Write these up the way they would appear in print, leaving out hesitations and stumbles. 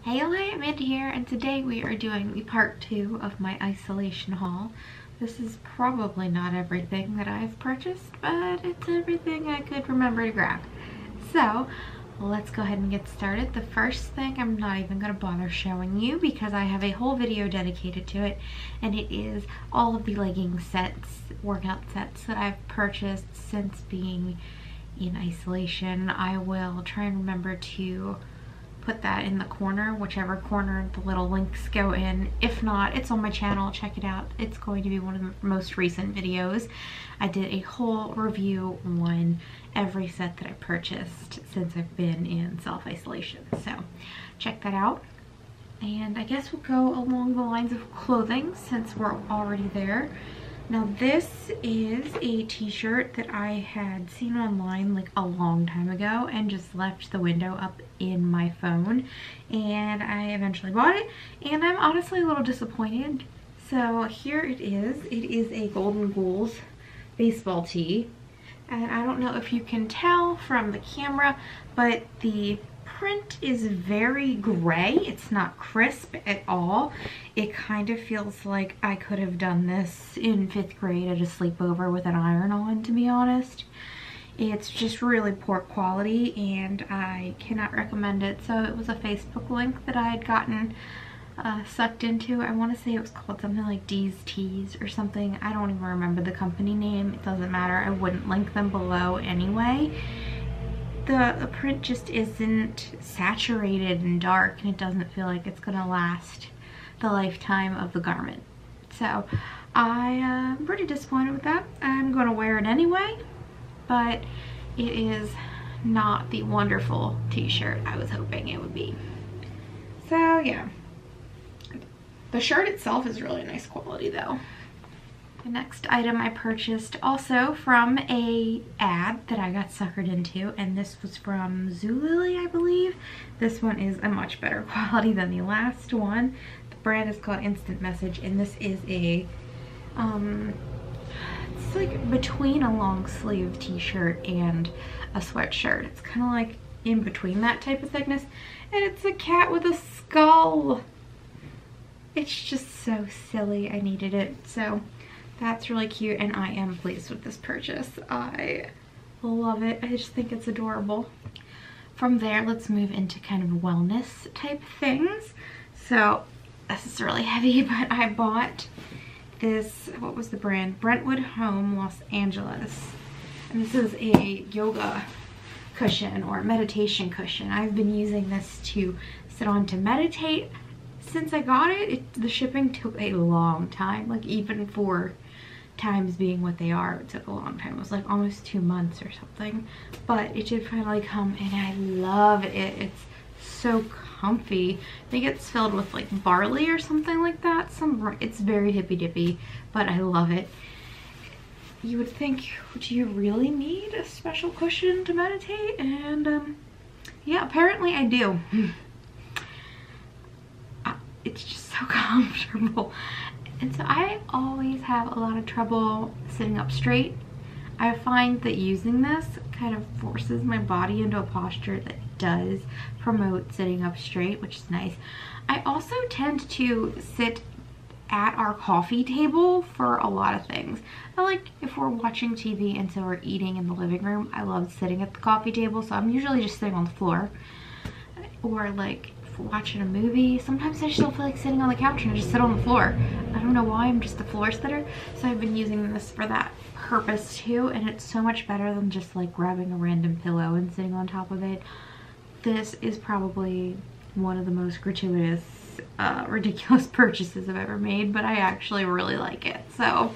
Hey, Amanda here, and today we are doing the part 2 of my isolation haul. This is probably not everything that I've purchased, but it's everything I could remember to grab. So, let's go ahead and get started. The first thing I'm not even going to bother showing you because I have a whole video dedicated to it, and it is all of the legging sets, workout sets that I've purchased since being in isolation. I will try and remember to put that in the corner, whichever corner the little links go in. If not, it's on my channel, check it out. It's going to be one of the most recent videos. I did a whole review on every set that I purchased since I've been in self-isolation, so check that out. And I guess we'll go along the lines of clothing since we're already there. Now this is a t-shirt that I had seen online like a long time ago and just left the window up in my phone, and I eventually bought it, and I'm honestly a little disappointed. So here it is. It is a Golden Ghouls baseball tee, and I don't know if you can tell from the camera, but the print is very gray. It's not crisp at all. It kind of feels like I could have done this in 5th grade at a sleepover with an iron on, to be honest. It's just really poor quality and I cannot recommend it. So it was a Facebook link that I had gotten sucked into. I want to say it was called something like D's Tees or something. I don't even remember the company name. It doesn't matter. I wouldn't link them below anyway. The print just isn't saturated and dark, and it doesn't feel like it's gonna last the lifetime of the garment. So I'm pretty disappointed with that. I'm gonna wear it anyway, but it is not the wonderful t-shirt I was hoping it would be. So yeah, the shirt itself is really nice quality though. The next item I purchased also from a ad that I got suckered into, and this was from Zulily, I believe. This one is a much better quality than the last one. The brand is called Instant Message, and this is a it's like between a long sleeve t-shirt and a sweatshirt. It's kind of like in between that type of thickness, and it's a cat with a skull. It's just so silly. I needed it, so that's really cute, and I am pleased with this purchase. I love it. I just think it's adorable. From there, let's move into kind of wellness type things. So this is really heavy, but I bought this, what was the brand? Brentwood Home Los Angeles. And this is a yoga cushion or meditation cushion. I've been using this to sit on to meditate. Since I got it, the shipping took a long time, like even for times being what they are, it took a long time. It was like almost 2 months or something, but it did finally come, and I love it. It's so comfy. I think it's filled with like barley or something like that. It's very hippy dippy, but I love it. You would think, do you really need a special cushion to meditate? And yeah, apparently I do. It's just so comfortable. And so I always have a lot of trouble sitting up straight. I find that using this kind of forces my body into a posture that does promote sitting up straight, which is nice. I also tend to sit at our coffee table for a lot of things. I like if we're watching TV and so we're eating in the living room, I love sitting at the coffee table, so I'm usually just sitting on the floor. Or like watching a movie, sometimes I just don't feel like sitting on the couch and I just sit on the floor. I don't know why, I'm just a floor sitter. So I've been using this for that purpose too, and it's so much better than just like grabbing a random pillow and sitting on top of it. This is probably one of the most gratuitous, ridiculous purchases I've ever made, but I actually really like it. So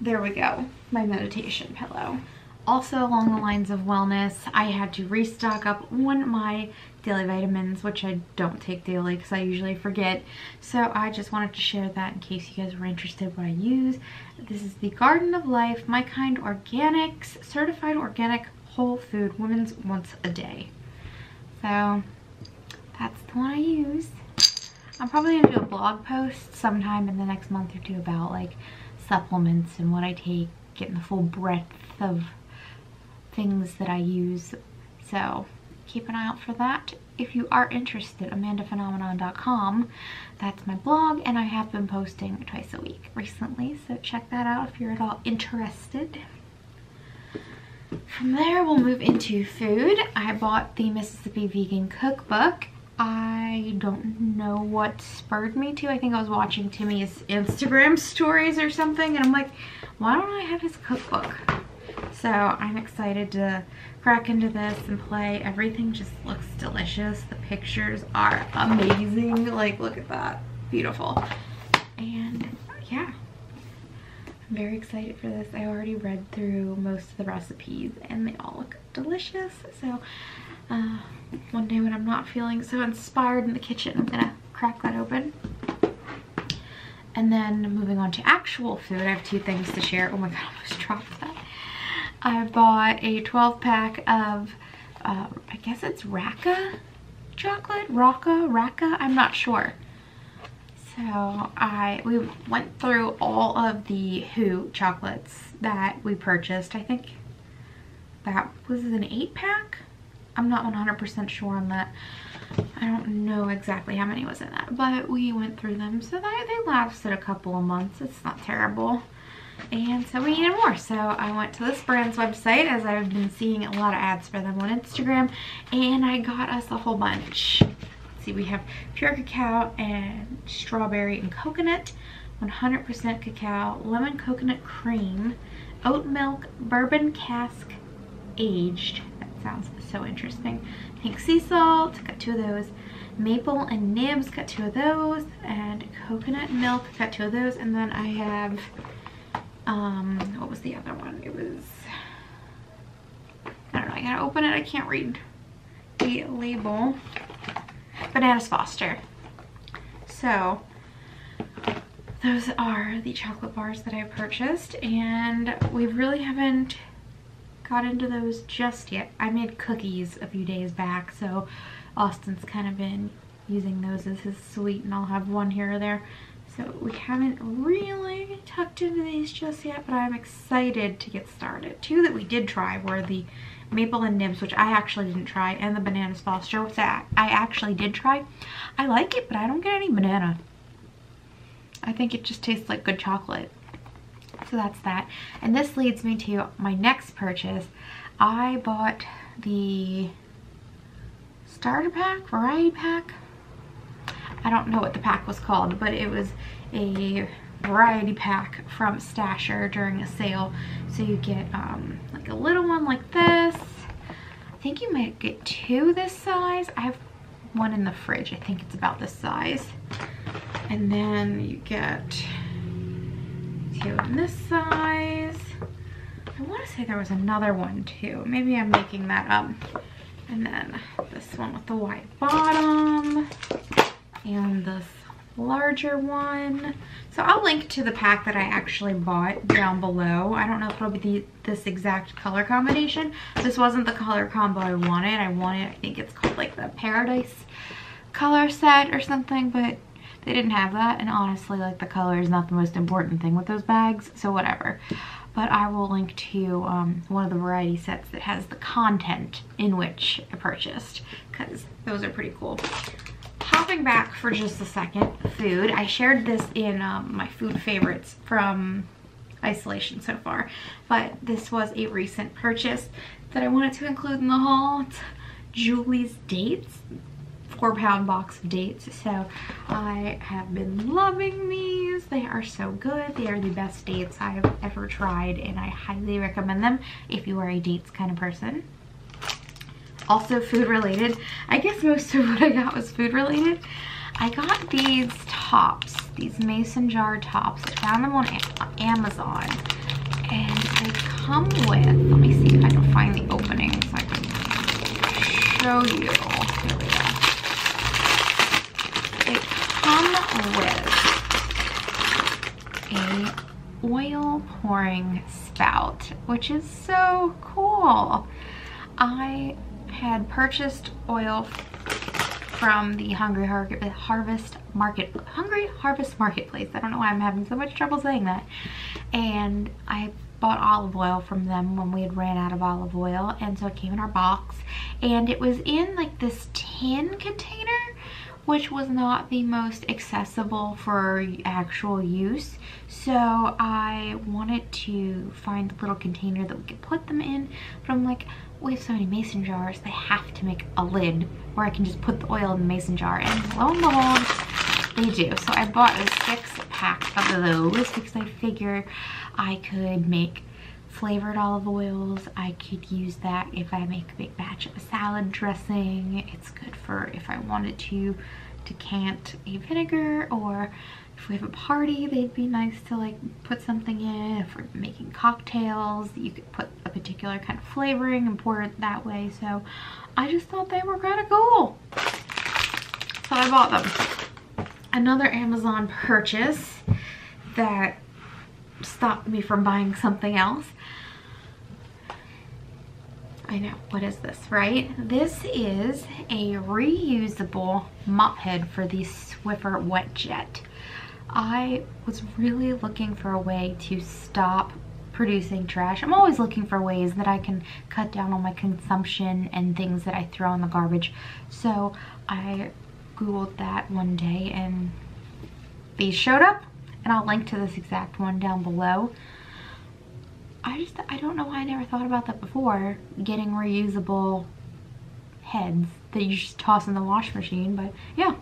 there we go, my meditation pillow. Also along the lines of wellness, I had to restock up on my daily vitamins, which I don't take daily because I usually forget. So I just wanted to share that in case you guys were interested what I use. This is the Garden of Life My Kind Organics Certified Organic Whole Food Women's Once a Day. So that's the one I use. I'm probably going to do a blog post sometime in the next month or two about like supplements and what I take, getting the full breadth of things that I use. So keep an eye out for that. If you are interested, Amandaphenomenon.com, that's my blog, and I have been posting twice a week recently, so check that out if you're at all interested. From there, we'll move into food. I bought the Mississippi Vegan Cookbook. I don't know what spurred me to. I think I was watching Timmy's Instagram stories or something, and I'm like, why don't I have his cookbook? So I'm excited to crack into this and play. Everything just looks delicious. The pictures are amazing. Like, look at that. Beautiful. And yeah, I'm very excited for this. I already read through most of the recipes and they all look delicious. So one day when I'm not feeling so inspired in the kitchen, I'm gonna crack that open. And then moving on to actual food, I have two things to share. Oh my god, I almost dropped that. I bought a 12-pack of, I guess it's Raka chocolate? Raka? I'm not sure. So we went through all of the Who chocolates that we purchased. I think that was an 8-pack. I'm not 100% sure on that. I don't know exactly how many was in that, but we went through them, so they lasted a couple of months. It's not terrible. And so we needed more, so I went to this brand's website, as I've been seeing a lot of ads for them on Instagram, and I got us a whole bunch. Let's see, we have pure cacao and strawberry and coconut, 100% cacao, lemon coconut cream, oat milk, bourbon cask aged. That sounds so interesting. Pink sea salt, got 2 of those. Maple and nibs, got 2 of those. And coconut milk, got 2 of those. And then I have, what was the other one? It was, I don't know, I gotta open it, I can't read the label. Bananas Foster. So, those are the chocolate bars that I purchased, and we really haven't got into those just yet. I made cookies a few days back, so Austin's kind of been using those as his sweet, and I'll have one here or there. So we haven't really tucked into these just yet, but I'm excited to get started. 2 that we did try were the Maple and Nibs, which I actually didn't try, and the Bananas Foster, which I actually did try. I like it, but I don't get any banana. I think it just tastes like good chocolate. So that's that. And this leads me to my next purchase. I bought the starter pack, variety pack. I don't know what the pack was called, but it was a variety pack from Stasher during a sale. So you get like a little one like this. I think you might get 2 this size. I have one in the fridge. I think it's about this size. And then you get 2 in this size. I want to say there was another one too. Maybe I'm making that up. And then this one with the white bottom. And this larger one. So I'll link to the pack that I actually bought down below. I don't know if it'll be this exact color combination. This wasn't the color combo I wanted. I think it's called like the Paradise color set or something, but they didn't have that. And honestly, like, the color is not the most important thing with those bags, so whatever. But I will link to one of the variety sets that has the content in which I purchased, because those are pretty cool. Hopping back for just a second, food. I shared this in my food favorites from isolation so far, but this was a recent purchase that I wanted to include in the haul. It's Julie's dates, 4-pound box of dates. So I have been loving these. They are so good. They are the best dates I've ever tried, and I highly recommend them if you are a dates kind of person. Also food related. I guess most of what I got was food related. I got these tops, these mason jar tops. I found them on Amazon, and they come with, let me see if I can find the opening so I can show you. Here we go. They come with a oil pouring spout, which is so cool. I had purchased oil from the Hungry Harvest Marketplace. I don't know why I'm having so much trouble saying that. And I bought olive oil from them when we had ran out of olive oil, and so it came in our box, and it was in like this tin container, which was not the most accessible for actual use. So I wanted to find a little container that we could put them in, but I'm like, we have so many mason jars, they have to make a lid where I can just put the oil in the mason jar, and lo and behold, they do. So I bought a 6-pack of those because I figured I could make flavored olive oils. I could use that if I make a big batch of a salad dressing. It's good for if I wanted to decant a vinegar, or if we have a party, they'd be nice to like put something in. If we're making cocktails, you could put a particular kind of flavoring and pour it that way. So I just thought they were kind of cool, so I bought them. Another Amazon purchase that stopped me from buying something else. I know, what is this, right? This is a reusable mop head for the Swiffer Wet Jet. I was really looking for a way to stop producing trash. I'm always looking for ways that I can cut down on my consumption and things that I throw in the garbage. So I Googled that one day and these showed up, and I'll link to this exact one down below. I don't know why I never thought about that before, getting reusable heads that you just toss in the wash machine, but yeah.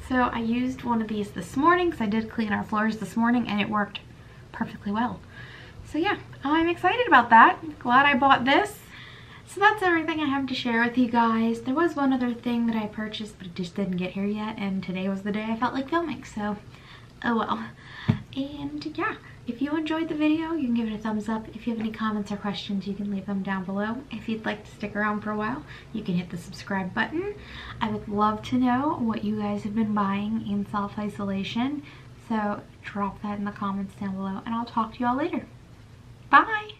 So I used one of these this morning because I did clean our floors this morning and it worked perfectly well. So yeah, I'm excited about that. Glad I bought this. So that's everything I have to share with you guys. There was one other thing that I purchased, but it just didn't get here yet, and today was the day I felt like filming, so oh well. And yeah, if you enjoyed the video, you can give it a thumbs up. If you have any comments or questions, you can leave them down below. If you'd like to stick around for a while, you can hit the subscribe button. I would love to know what you guys have been buying in self-isolation, so drop that in the comments down below, and I'll talk to you all later. Bye!